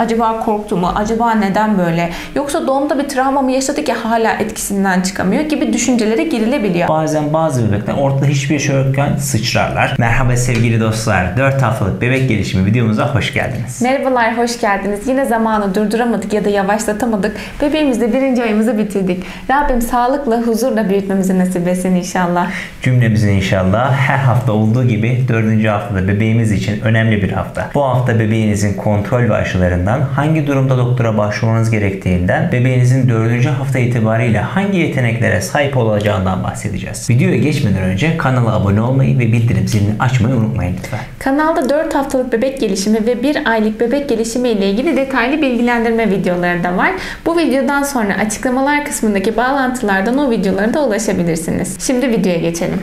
Acaba korktu mu? Acaba neden böyle? Yoksa doğumda bir travma mı yaşadı ki hala etkisinden çıkamıyor gibi düşüncelere girilebiliyor. Bazen bazı bebekler ortada hiçbir şey yokken sıçrarlar. Merhaba sevgili dostlar. 4 haftalık bebek gelişimi videomuza hoş geldiniz. Merhabalar, hoş geldiniz. Yine zamanı durduramadık ya da yavaşlatamadık. Bebeğimizle 1. ayımızı bitirdik. Rabbim sağlıkla, huzurla büyütmemizi nasip etsin inşallah. Cümlemizin inşallah. Her hafta olduğu gibi 4. haftada bebeğimiz için önemli bir hafta. Bu hafta bebeğinizin kontrol ve aşılarından, hangi durumda doktora başvurmanız gerektiğinden, bebeğinizin 4. hafta itibariyle hangi yeteneklere sahip olacağından bahsedeceğiz. Videoya geçmeden önce kanala abone olmayı ve bildirim zilini açmayı unutmayın lütfen. Kanalda 4 haftalık bebek gelişimi ve 1 aylık bebek gelişimi ile ilgili detaylı bilgilendirme videoları da var. Bu videodan sonra açıklamalar kısmındaki bağlantılardan o videolara da ulaşabilirsiniz. Şimdi videoya geçelim.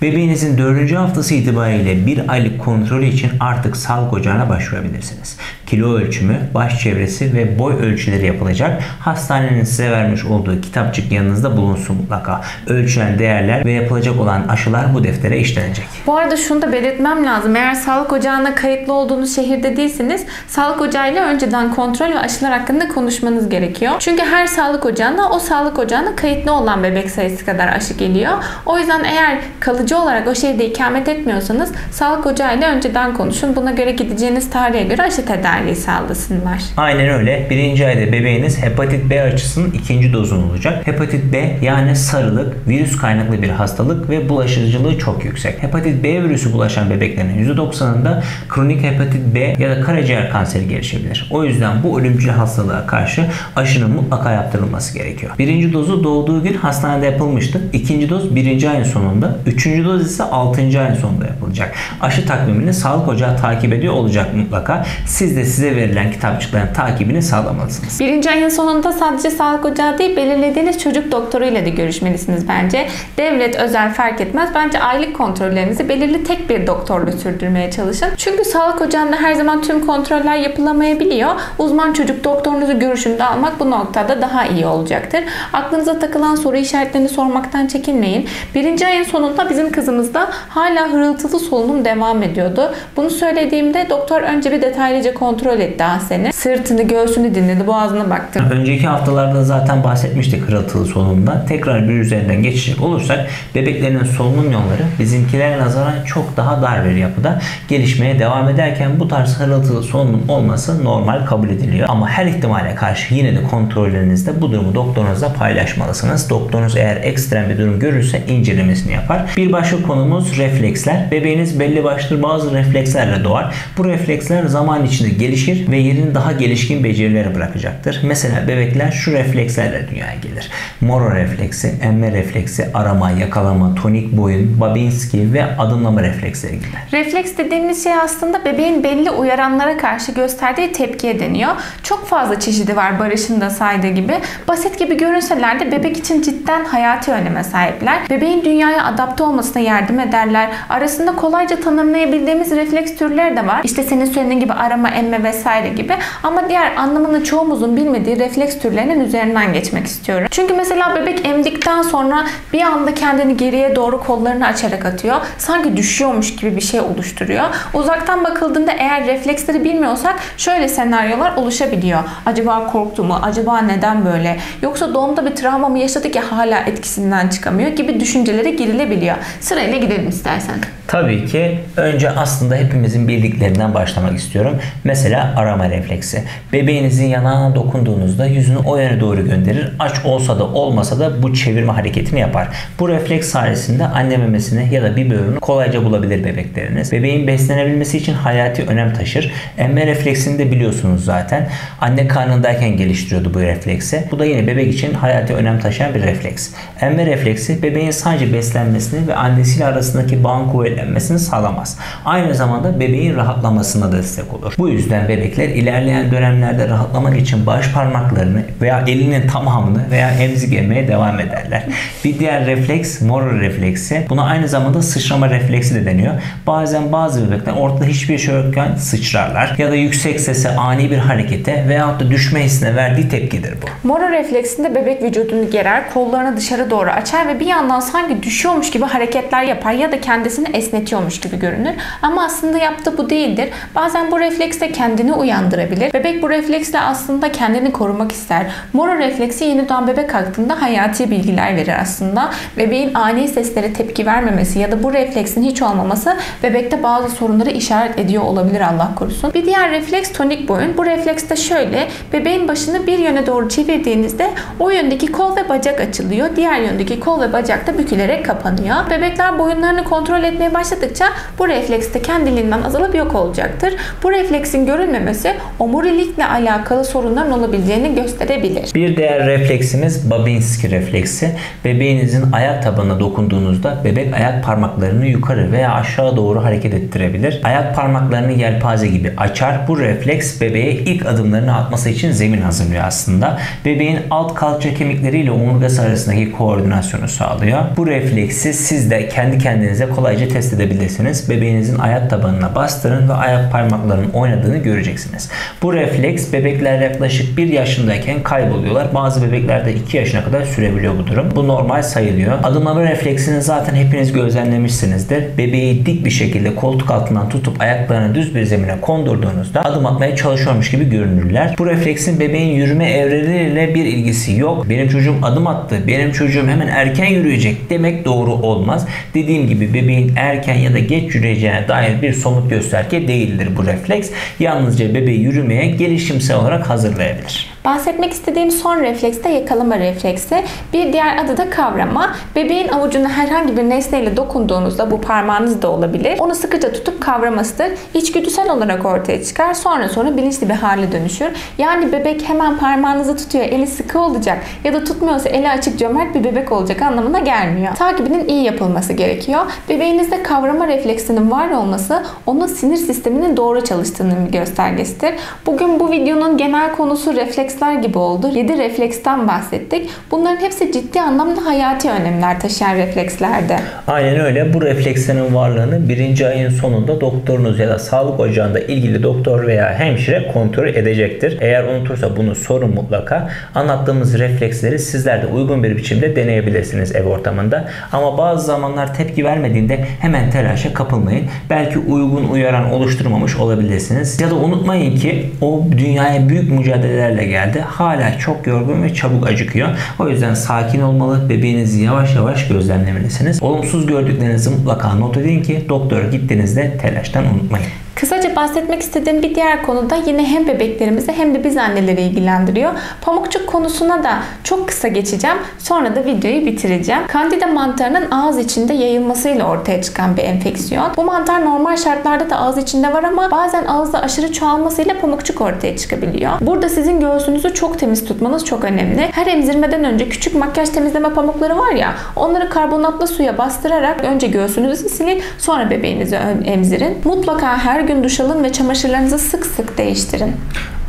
Bebeğinizin 4. haftası itibariyle 1 aylık kontrolü için artık sağlık ocağına başvurabilirsiniz. Kilo ölçümü, baş çevresi ve boy ölçüleri yapılacak. Hastanenin size vermiş olduğu kitapçık yanınızda bulunsun mutlaka. Ölçülen değerler ve yapılacak olan aşılar bu deftere işlenecek. Bu arada şunu da belirtmem lazım. Eğer sağlık ocağına kayıtlı olduğunuz şehirde değilseniz sağlık ocağıyla önceden kontrol ve aşılar hakkında konuşmanız gerekiyor. Çünkü her sağlık ocağına o sağlık ocağına kayıtlı olan bebek sayısı kadar aşı geliyor. O yüzden eğer kalıcı olarak o şehirde ikamet etmiyorsanız sağlık ocağıyla önceden konuşun. Buna göre gideceğiniz tarihe göre aşı tedariği sağlasınlar. Aynen öyle. 1. ayda bebeğiniz hepatit B aşısının 2. dozunu olacak. Hepatit B yani sarılık, virüs kaynaklı bir hastalık ve bulaşıcılığı çok yüksek. Hepatit B virüsü bulaşan bebeklerin %90'ında kronik hepatit B ya da karaciğer kanseri gelişebilir. O yüzden bu ölümcül hastalığa karşı aşının mutlaka yaptırılması gerekiyor. 1. dozu doğduğu gün hastanede yapılmıştı. 2. doz 1. ayın sonunda, 3. doz ise 6. ayın sonunda yapılacak. Aşı takvimini sağlık ocağı takip ediyor olacak mutlaka. Siz de size verilen kitapçıkların takibini sağlamalısınız. 1. ayın sonunda sadece sağlık ocağı değil, belirlediğiniz çocuk doktoruyla da görüşmelisiniz bence. Devlet, özel fark etmez. Bence aylık kontrollerinizi belirli tek bir doktorla sürdürmeye çalışın. Çünkü sağlık ocağında her zaman tüm kontroller yapılamayabiliyor. Uzman çocuk doktorunuzu görüşünde almak bu noktada daha iyi olacaktır. Aklınıza takılan soru işaretlerini sormaktan çekinmeyin. 1. ayın sonunda bizim kızımızda hala hırıltılı solunum devam ediyordu. Bunu söylediğimde doktor önce bir detaylıca kontrol etti Ahsen'i. Sırtını, göğsünü dinledi, boğazına baktı. Önceki haftalarda zaten bahsetmiştik hırıltılı solunumdan. Tekrar bir üzerinden geçecek olursak bebeklerin solunum yolları bizimkilere nazaran çok daha dar bir yapıda gelişmeye devam ederken bu tarz hırıltılı solunum olması normal kabul ediliyor. Ama her ihtimale karşı yine de kontrollerinizde bu durumu doktorunuzla paylaşmalısınız. Doktorunuz eğer ekstrem bir durum görürse incelemesini yapar. Bir başka konumuz refleksler. Bebeğiniz belli başlı bazı reflekslerle doğar. Bu refleksler zaman içinde gelişir ve yerini daha gelişkin becerilere bırakacaktır. Mesela bebekler şu reflekslerle dünyaya gelir. Moro refleksi, emme refleksi, arama, yakalama, tonik boyun, Babinski ve adımlama refleksleri gibi. Refleks dediğimiz şey aslında bebeğin belli uyaranlara karşı gösterdiği tepkiye deniyor. Çok fazla çeşidi var Barış'ın da saydığı gibi. Basit gibi görünseler de bebek için cidden hayati öneme sahipler. Bebeğin dünyaya adapte olmasına yardım ederler. Arasında kolayca tanımlayabildiğimiz refleks türleri de var. İşte senin söylediğin gibi arama, emme vesaire gibi. Ama diğer anlamını çoğumuzun bilmediği refleks türlerinin üzerinden geçmek istiyorum. Çünkü mesela bebek emdikten sonra bir anda kendini geriye doğru kollarını açarak atıyor. Sanki düşüyormuş gibi bir şey oluşturuyor. Uzaktan bakıldığında eğer refleksleri bilmiyorsak şöyle senaryolar oluşabiliyor. Acaba korktu mu? Acaba neden böyle? Yoksa doğumda bir travma mı yaşadı ki hala etkisinden çıkamıyor gibi düşüncelere girilebiliyor. Sırayla gidelim istersen. Tabii ki önce aslında hepimizin bildiklerinden başlamak istiyorum. Mesela arama refleksi. Bebeğinizin yanağına dokunduğunuzda yüzünü o yöne doğru gönderir. Aç olsa da olmasa da bu çevirme hareketini yapar. Bu refleks sayesinde anne memesini ya da biberonu kolayca bulabilir bebekleriniz. Bebeğin beslenebilmesi için hayati önem taşır. Emme refleksini de biliyorsunuz zaten. Anne karnındayken geliştiriyordu bu refleksi. Bu da yine bebek için hayati önem taşıyan bir refleks. Emme refleksi bebeğin sadece beslenmesini ve annesiyle arasındaki bağın kuvvetlenmesini sağlamaz. Aynı zamanda bebeğin rahatlamasına destek olur. Bu yüzden bebekler ilerleyen dönemlerde rahatlamak için baş parmaklarını veya elinin tamamını veya emzik emmeye devam ederler. Bir diğer refleks Moro refleksi. Buna aynı zamanda sıçrama refleksi de deniyor. Bazen bazı bebekler ortada hiçbir şey yokken sıçrarlar ya da yüksek sese, ani bir harekete veyahut da düşme hissine verdiği tepkidir bu. Moro refleksinde bebek vücudunu gerer, kollarını dışarı doğru açar ve bir yandan sanki düşüyormuş gibi hareketler yapar ya da kendisini esnetiyormuş gibi görünür. Ama aslında yaptığı bu değildir. Bazen bu refleks de kendini uyandırabilir. Bebek bu refleksle aslında kendini korumak ister. Moro refleksi yeni doğan bebek hakkında hayati bilgiler verir aslında. Bebeğin ani seslere tepki vermemesi ya da bu refleksin hiç olmaması bebekte bazı sorunları işaret ediyor olabilir, Allah korusun. Bir diğer refleks tonik boyun. Bu refleks de şöyle: bebeğin başını bir yöne doğru çevirdiğinizde o yöndeki kol ve bacak açılıyor. Diğer yöndeki kol ve bacak da bükülerek kapanıyor. Bebekler boyunlarını kontrol etmeye başladıkça bu refleks de kendiliğinden azalıp yok olacaktır. Bu refleksin görülmemesi omurilikle alakalı sorunların olabileceğini gösterebilir. Bir diğer refleksimiz Babinski refleksi. Bebeğinizin ayak tabanına dokunduğunuzda bebek ayak parmaklarını yukarı veya aşağı doğru hareket ettirebilir. Ayak parmaklarını yelpaze gibi açar. Bu refleks bebeğe ilk adımlarını atması için zemin hazırlıyor aslında. Bebeğin alt kalça kemikleriyle omurgası arasındaki koordinasyonu sağlıyor. Bu refleksi siz de kendi kendinize kolayca test edebilirsiniz. Bebeğinizin ayak tabanına bastırın ve ayak parmaklarının oynadığını göreceksiniz. Bu refleks bebekler yaklaşık 1 yaşındayken kayboluyorlar. Bazı bebeklerde 2 yaşına kadar sürebiliyor bu durum. Bu normal sayılıyor. Adımlama refleksini zaten hepiniz gözlemlemişsinizdir. Bebeği dik bir şekilde koltuk altından tutup ayaklarını düz bir zemine kondurduğunuzda adım atmaya çalışıyormuş gibi görünürler. Bu refleksin bebeğin yürüme evreleriyle bir ilgisi yok. Benim çocuğum adım attı, benim çocuğum hemen erken yürüyecek demek doğru olmaz. Dediğim gibi bebeğin erken ya da geç yürüyeceğine dair bir somut gösterge değildir bu refleks. Yalnızca bebeği yürümeye gelişimsel olarak hazırlayabilir. Bahsetmek istediğim son refleks de yakalama refleksi. Bir diğer adı da kavrama. Bebeğin avucuna herhangi bir nesneyle dokunduğunuzda, bu parmağınız da olabilir, onu sıkıca tutup kavramasıdır. İçgüdüsel olarak ortaya çıkar. Sonra bilinçli bir hale dönüşür. Yani bebek hemen parmağınızı tutuyor, eli sıkı olacak ya da tutmuyorsa eli açık cömert bir bebek olacak anlamına gelmiyor. Takibinin iyi yapılması gerekiyor. Bebeğinizde kavrama refleksinin var olması onun sinir sisteminin doğru çalıştığının bir göstergesidir. Bugün bu videonun genel konusu refleksler gibi oldu. 7 refleksten bahsettik. Bunların hepsi ciddi anlamda hayati önemler taşıyan reflekslerde. Aynen öyle. Bu reflekslerin varlığını 1. ayın sonunda doktorunuz ya da sağlık ocağında ilgili doktor veya hemşire kontrol edecektir. Eğer unutursa bunu sorun mutlaka. Anlattığımız refleksleri sizler de uygun bir biçimde deneyebilirsiniz ev ortamında. Ama bazı zamanlar tepki vermediğinde hemen telaşa kapılmayın. Belki uygun uyaran oluşturmamış olabilirsiniz. Ya da unutmayın ki o dünyaya büyük mücadelelerle geldi. Hala çok yorgun ve çabuk acıkıyor. O yüzden sakin olmalı, bebeğinizi yavaş yavaş gözlemlemelisiniz. Olumsuz gördüklerinizi mutlaka not edin ki doktora gittiğinizde telaştan unutmayın. Kısaca bahsetmek istediğim bir diğer konu da yine hem bebeklerimizi hem de biz anneleri ilgilendiriyor. Pamukçuk konusuna da çok kısa geçeceğim. Sonra da videoyu bitireceğim. Candida mantarının ağız içinde yayılmasıyla ortaya çıkan bir enfeksiyon. Bu mantar normal şartlarda da ağız içinde var ama bazen ağızda aşırı çoğalmasıyla pamukçuk ortaya çıkabiliyor. Burada sizin göğsünüzü çok temiz tutmanız çok önemli. Her emzirmeden önce küçük makyaj temizleme pamukları var ya, onları karbonatlı suya bastırarak önce göğsünüzü silin, sonra bebeğinizi emzirin. Mutlaka her gün duş alın ve çamaşırlarınızı sık sık değiştirin.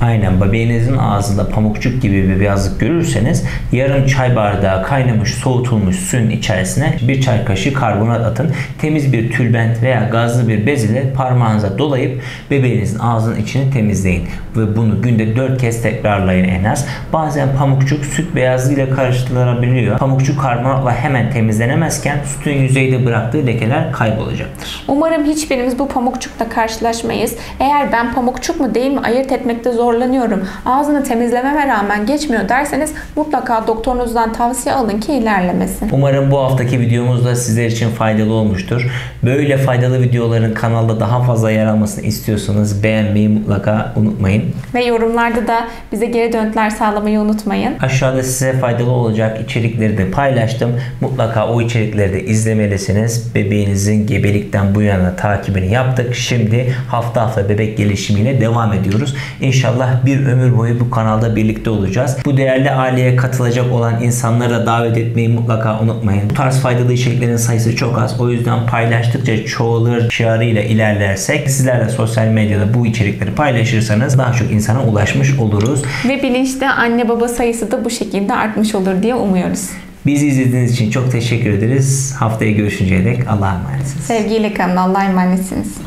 Aynen, bebeğinizin ağzında pamukçuk gibi bir beyazlık görürseniz yarım çay bardağı kaynamış soğutulmuş suyun içerisine bir çay kaşığı karbonat atın. Temiz bir tülbent veya gazlı bir bez ile parmağınıza dolayıp bebeğinizin ağzının içini temizleyin. Ve bunu günde 4 kez tekrarlayın en az. Bazen pamukçuk süt beyazlığı ile karıştırılabiliyor. Pamukçuk karbonatla hemen temizlenemezken sütün yüzeyde bıraktığı lekeler kaybolacaktır. Umarım hiçbirimiz bu pamukçukla karşılaşmayız. Eğer ben pamukçuk mu değil mi ayırt etmekte zorlanıyorum, ağzını temizlememe rağmen geçmiyor derseniz mutlaka doktorunuzdan tavsiye alın ki ilerlemesin. Umarım bu haftaki videomuz da sizler için faydalı olmuştur. Böyle faydalı videoların kanalda daha fazla yer almasını istiyorsanız beğenmeyi mutlaka unutmayın. Ve yorumlarda da bize geri dönütler sağlamayı unutmayın. Aşağıda size faydalı olacak içerikleri de paylaştım. Mutlaka o içerikleri de izlemelisiniz. Bebeğinizin gebelikten bu yana takibini yaptık. Şimdi hafta hafta bebek gelişimiyle devam ediyoruz. İnşallah İnşallah bir ömür boyu bu kanalda birlikte olacağız. Bu değerli aileye katılacak olan insanları da davet etmeyi mutlaka unutmayın. Bu tarz faydalı içeriklerin sayısı çok az. O yüzden paylaştıkça çoğalır şiarıyla ilerlersek, sizler de sosyal medyada bu içerikleri paylaşırsanız daha çok insana ulaşmış oluruz. Ve bilinçli anne baba sayısı da bu şekilde artmış olur diye umuyoruz. Bizi izlediğiniz için çok teşekkür ederiz. Haftaya görüşünceye dek Allah'a emanetsiniz. Sevgiyle kalın. Allah'a emanetsiniz.